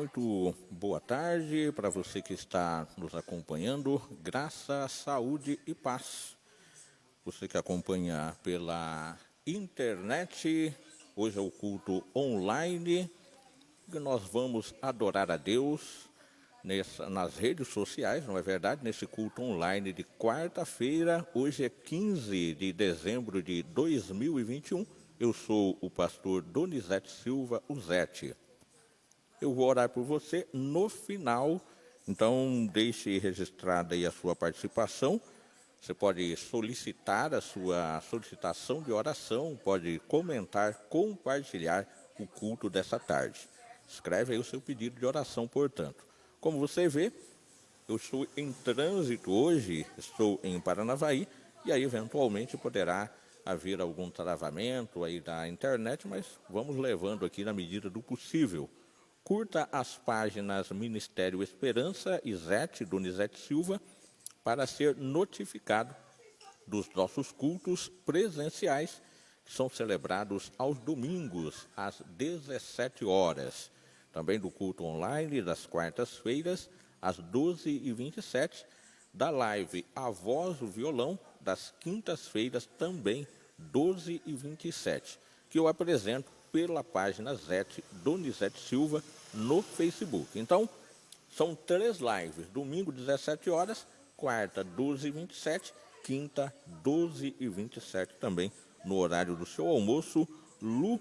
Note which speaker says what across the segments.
Speaker 1: Muito boa tarde para você que está nos acompanhando. Graça, saúde e paz. Você que acompanha pela internet, hoje é o culto online, que nós vamos adorar a Deus nas redes sociais, não é verdade? Nesse culto online de quarta-feira, hoje é 15 de dezembro de 2021. Eu sou o pastor Donizete Silva Uzete. Eu vou orar por você no final, então deixe registrada aí a sua participação. Você pode solicitar a sua solicitação de oração, pode comentar, compartilhar o culto dessa tarde. Escreve aí o seu pedido de oração, portanto. Como você vê, eu estou em trânsito hoje, estou em Paranavaí, e aí eventualmente poderá haver algum travamento aí da internet, mas vamos levando aqui na medida do possível. Curta as páginas Ministério Esperança e Zete, Donizete Silva, para ser notificado dos nossos cultos presenciais, que são celebrados aos domingos, às 17 horas. Também do culto online, das quartas-feiras, às 12h27, da live A Voz, o Violão, das quintas-feiras, também 12h27, que eu apresento pela página Zete, Donizete Silva, no Facebook. Então, são 3 lives, domingo, 17 horas, quarta, 12h27, quinta, 12h27, também no horário do seu almoço. Lu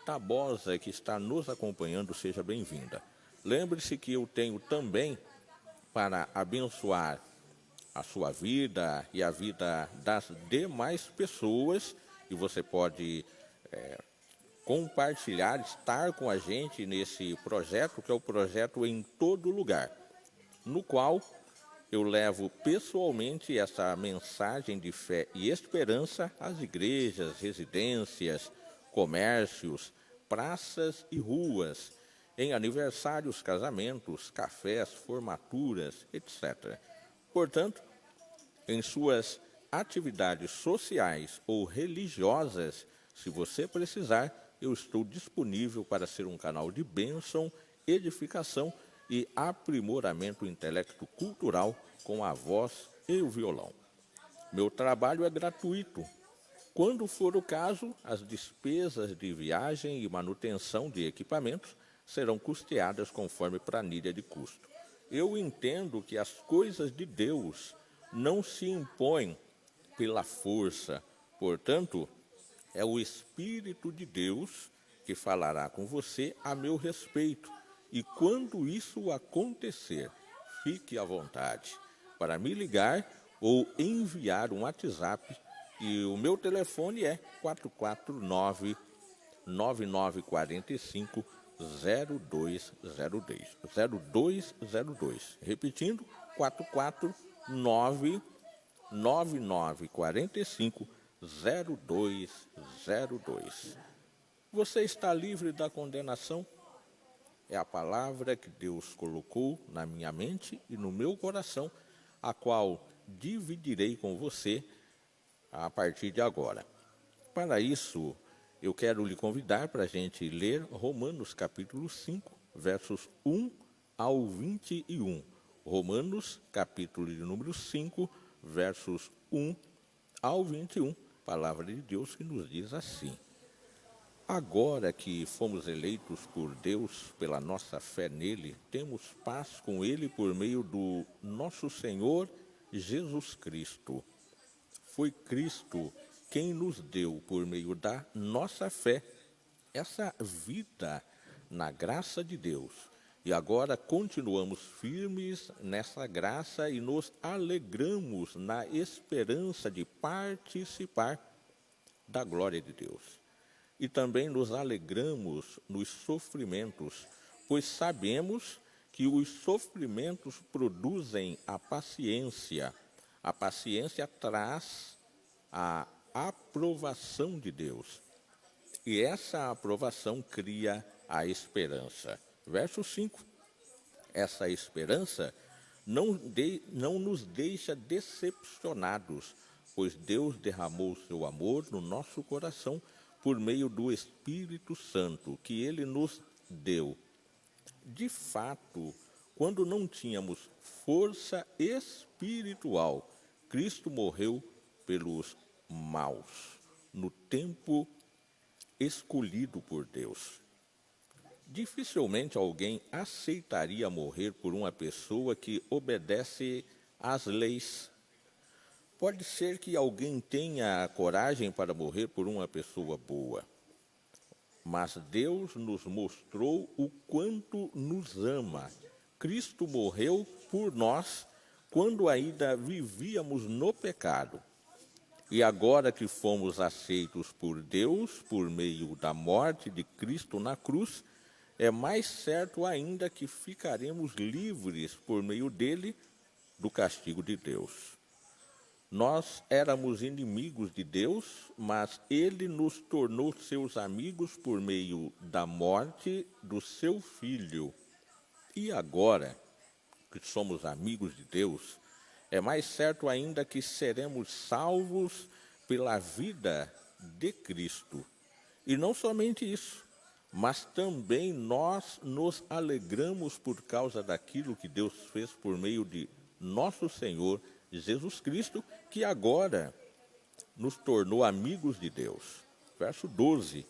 Speaker 1: Tabosa, que está nos acompanhando, seja bem-vinda. Lembre-se que eu tenho também, para abençoar a sua vida e a vida das demais pessoas, e você pode compartilhar, estar com a gente nesse projeto, que é o projeto Em Todo Lugar, no qual eu levo pessoalmente essa mensagem de fé e esperança às igrejas, residências, comércios, praças e ruas, em aniversários, casamentos, cafés, formaturas, etc. Portanto, em suas atividades sociais ou religiosas, se você precisar, eu estou disponível para ser um canal de bênção, edificação e aprimoramento intelecto-cultural com a voz e o violão. Meu trabalho é gratuito. Quando for o caso, as despesas de viagem e manutenção de equipamentos serão custeadas conforme planilha de custo. Eu entendo que as coisas de Deus não se impõem pela força, portanto, é o Espírito de Deus que falará com você a meu respeito. E quando isso acontecer, fique à vontade para me ligar ou enviar um WhatsApp. E o meu telefone é 449-9945-0202. Repetindo, 449-9945-0202. Você está livre da condenação? É a palavra que Deus colocou na minha mente e no meu coração, a qual dividirei com você a partir de agora. Para isso, eu quero lhe convidar para a gente ler Romanos capítulo 5, versos 1 ao 21. Romanos capítulo de número 5, versos 1 ao 21. Palavra de Deus que nos diz assim: agora que fomos eleitos por Deus pela nossa fé nele, temos paz com ele por meio do nosso Senhor Jesus Cristo. Foi Cristo quem nos deu, por meio da nossa fé, essa vida na graça de Deus. E agora continuamos firmes nessa graça e nos alegramos na esperança de participar da glória de Deus. E também nos alegramos nos sofrimentos, pois sabemos que os sofrimentos produzem a paciência. A paciência traz a aprovação de Deus. E essa aprovação cria a esperança. Verso 5. Essa esperança não nos deixa decepcionados, pois Deus derramou o seu amor no nosso coração por meio do Espírito Santo, que Ele nos deu. De fato, quando não tínhamos força espiritual, Cristo morreu pelos maus, no tempo escolhido por Deus. Dificilmente alguém aceitaria morrer por uma pessoa que obedece às leis. Pode ser que alguém tenha coragem para morrer por uma pessoa boa, mas Deus nos mostrou o quanto nos ama. Cristo morreu por nós quando ainda vivíamos no pecado. E agora que fomos aceitos por Deus por meio da morte de Cristo na cruz, é mais certo ainda que ficaremos livres por meio dele do castigo de Deus. Nós éramos inimigos de Deus, mas ele nos tornou seus amigos por meio da morte do seu Filho. E agora que somos amigos de Deus, é mais certo ainda que seremos salvos pela vida de Cristo. E não somente isso, mas também nós nos alegramos por causa daquilo que Deus fez por meio de nosso Senhor Jesus Cristo, que agora nos tornou amigos de Deus. Verso 12.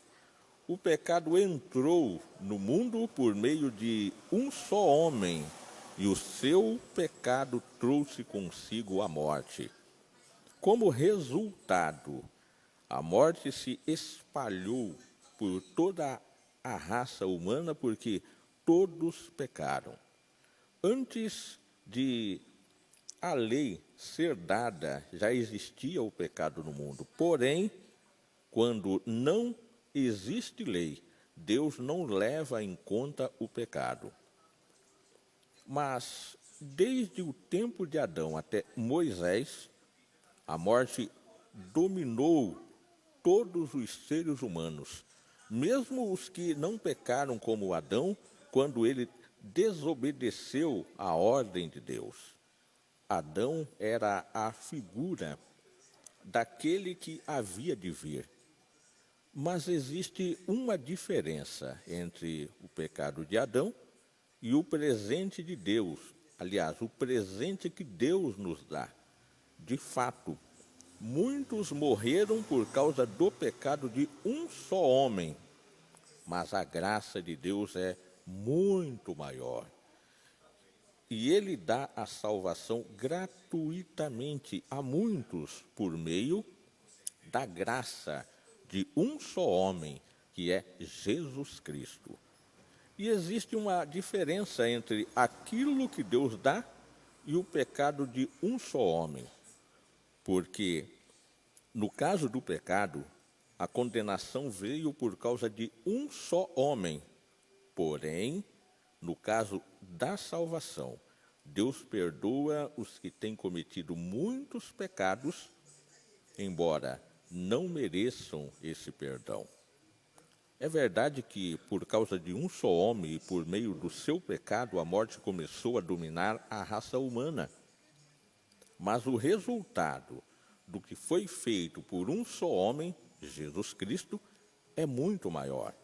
Speaker 1: O pecado entrou no mundo por meio de um só homem, e o seu pecado trouxe consigo a morte. Como resultado, a morte se espalhou por toda a raça humana, porque todos pecaram. Antes de a lei ser dada, já existia o pecado no mundo. Porém, quando não existe lei, Deus não leva em conta o pecado. Mas, desde o tempo de Adão até Moisés, a morte dominou todos os seres humanos, mesmo os que não pecaram como Adão, quando ele desobedeceu a ordem de Deus. Adão era a figura daquele que havia de vir. Mas existe uma diferença entre o pecado de Adão e o presente de Deus. Aliás, o presente que Deus nos dá. De fato, muitos morreram por causa do pecado de um só homem, mas a graça de Deus é muito maior. E ele dá a salvação gratuitamente a muitos por meio da graça de um só homem, que é Jesus Cristo. E existe uma diferença entre aquilo que Deus dá e o pecado de um só homem. Porque, no caso do pecado, a condenação veio por causa de um só homem. Porém, no caso da salvação, Deus perdoa os que têm cometido muitos pecados, embora não mereçam esse perdão. É verdade que, por causa de um só homem e por meio do seu pecado, a morte começou a dominar a raça humana. Mas o resultado do que foi feito por um só homem, Jesus Cristo, é muito maior.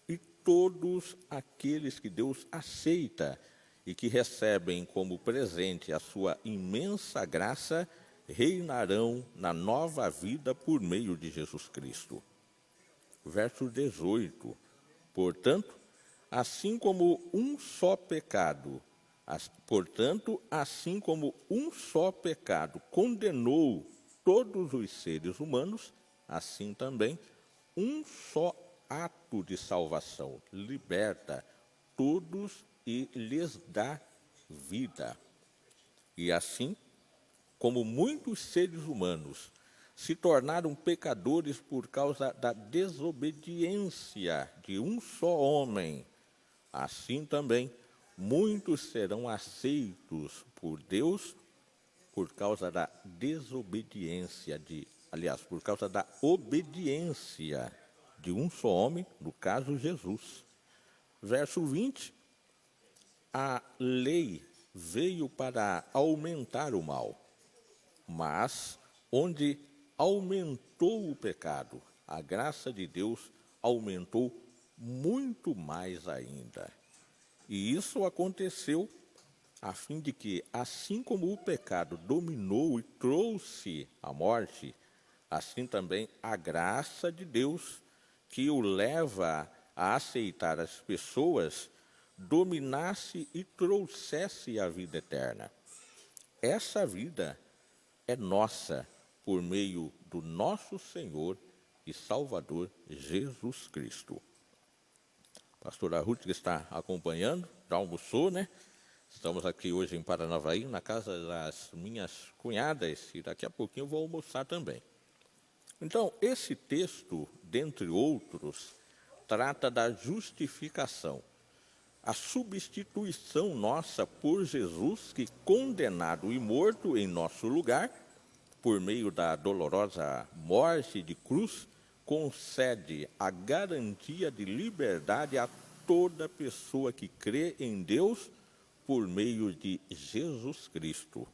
Speaker 1: E todos aqueles que Deus aceita e que recebem como presente a sua imensa graça, reinarão na nova vida por meio de Jesus Cristo. Verso 18. Portanto, assim como um só pecado condenou todos os seres humanos, assim também um só ato de salvação liberta todos e lhes dá vida. E assim, como muitos seres humanos se tornaram pecadores por causa da desobediência de um só homem, assim também muitos serão aceitos por Deus por causa da por causa da obediência de um só homem, no caso Jesus. Verso 20, a lei veio para aumentar o mal, mas onde aumentou o pecado, a graça de Deus aumentou muito mais ainda. E isso aconteceu a fim de que, assim como o pecado dominou e trouxe a morte, assim também a graça de Deus, que o leva a aceitar as pessoas, dominasse e trouxesse a vida eterna. Essa vida é nossa por meio do nosso Senhor e Salvador Jesus Cristo. A pastora Ruth que está acompanhando, já almoçou, né? Estamos aqui hoje em Paranavaí, na casa das minhas cunhadas, e daqui a pouquinho eu vou almoçar também. Então, esse texto, dentre outros, trata da justificação, a substituição nossa por Jesus, que, condenado e morto em nosso lugar, por meio da dolorosa morte de cruz, concede a garantia de liberdade a toda pessoa que crê em Deus por meio de Jesus Cristo.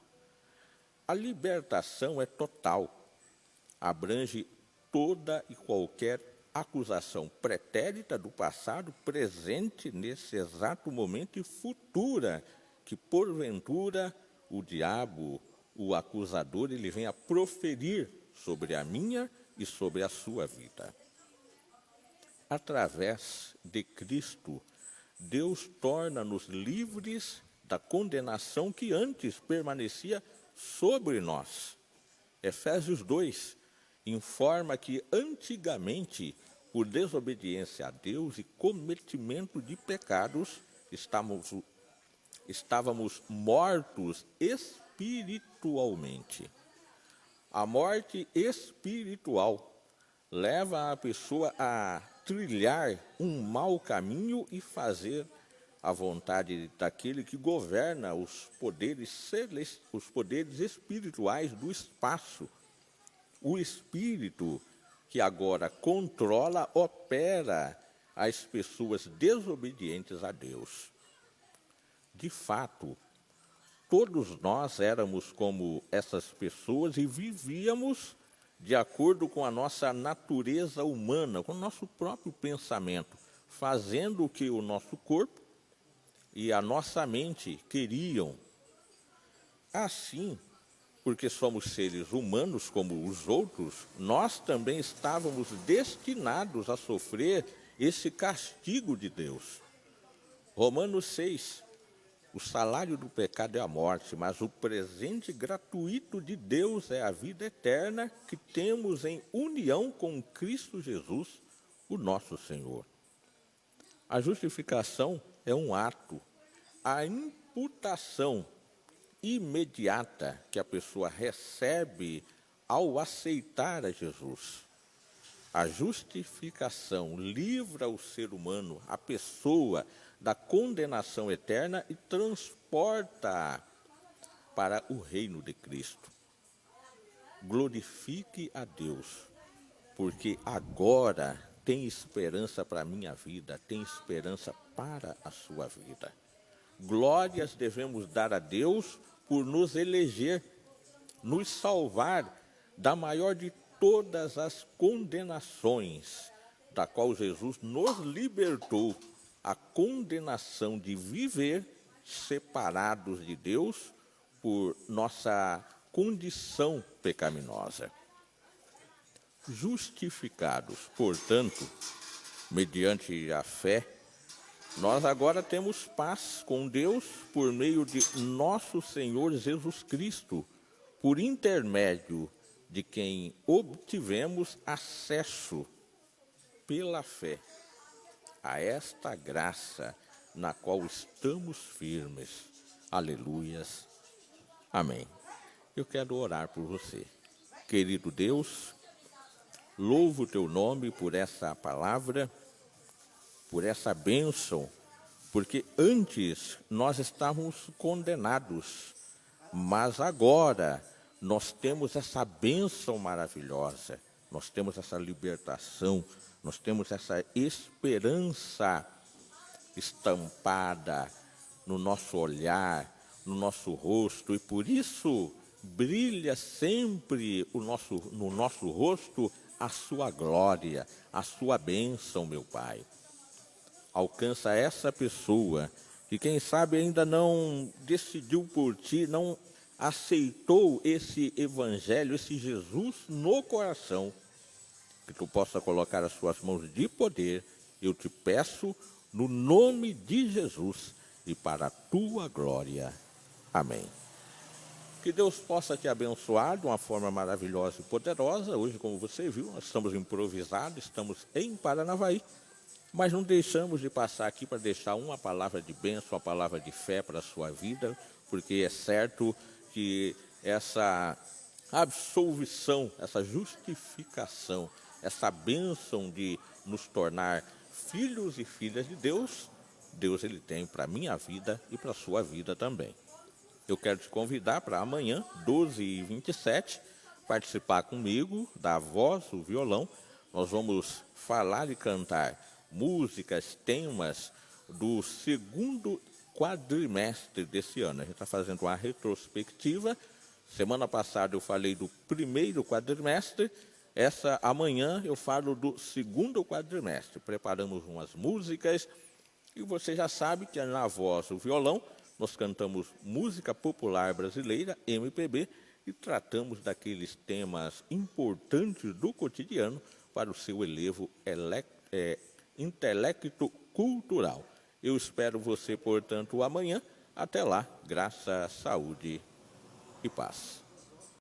Speaker 1: A libertação é total, abrange toda e qualquer acusação pretérita do passado, presente nesse exato momento e futura, que porventura o diabo, o acusador, ele vem a proferir sobre a minha e sobre a sua vida. Através de Cristo, Deus torna-nos livres da condenação que antes permanecia sobre nós. Efésios 2 informa que antigamente, por desobediência a Deus e cometimento de pecados, estávamos mortos espiritualmente. A morte espiritual leva a pessoa a trilhar um mau caminho e fazer a vontade daquele que governa os poderes espirituais do espaço. O espírito que agora controla, opera as pessoas desobedientes a Deus. De fato, todos nós éramos como essas pessoas e vivíamos de acordo com a nossa natureza humana, com o nosso próprio pensamento, fazendo o que o nosso corpo e a nossa mente queriam. Assim, porque somos seres humanos como os outros, nós também estávamos destinados a sofrer esse castigo de Deus. Romanos 6, o salário do pecado é a morte, mas o presente gratuito de Deus é a vida eterna que temos em união com Cristo Jesus, o nosso Senhor. A justificação é um ato, a imputação imediata que a pessoa recebe ao aceitar a Jesus. A justificação livra o ser humano, a pessoa, da condenação eterna e transporta para o reino de Cristo. Glorifique a Deus, porque agora tem esperança para a minha vida, tem esperança para a sua vida. Glórias devemos dar a Deus por nos eleger, nos salvar da maior de todas as condenações, da qual Jesus nos libertou, a condenação de viver separados de Deus por nossa condição pecaminosa. Justificados, portanto, mediante a fé, nós agora temos paz com Deus por meio de nosso Senhor Jesus Cristo, por intermédio de quem obtivemos acesso pela fé a esta graça na qual estamos firmes. Aleluias. Amém. Eu quero orar por você. Querido Deus, louvo o teu nome por essa palavra, por essa bênção, porque antes nós estávamos condenados, mas agora nós temos essa bênção maravilhosa, nós temos essa libertação, nós temos essa esperança estampada no nosso olhar, no nosso rosto, e por isso brilha sempre no nosso rosto a sua glória, a sua bênção, meu Pai. Alcança essa pessoa que quem sabe ainda não decidiu por ti, não aceitou esse evangelho, esse Jesus no coração, que tu possa colocar as suas mãos de poder, eu te peço, no nome de Jesus e para a tua glória. Amém. Que Deus possa te abençoar de uma forma maravilhosa e poderosa. Hoje, como você viu, nós estamos improvisados, estamos em Paranavaí, mas não deixamos de passar aqui para deixar uma palavra de bênção, uma palavra de fé para a sua vida, porque é certo que essa absolvição, essa justificação, essa bênção de nos tornar filhos e filhas de Deus, Deus ele tem para a minha vida e para a sua vida também. Eu quero te convidar para amanhã, 12h27, participar comigo da voz, o violão. Nós vamos falar e cantar músicas, temas do segundo quadrimestre desse ano. A gente está fazendo uma retrospectiva. Semana passada eu falei do primeiro quadrimestre. Amanhã eu falo do segundo quadrimestre. Preparamos umas músicas e você já sabe que na voz, o violão, nós cantamos música popular brasileira, MPB, e tratamos daqueles temas importantes do cotidiano para o seu elevo intelecto cultural. Eu espero você, portanto, amanhã. Até lá, graça, saúde e paz.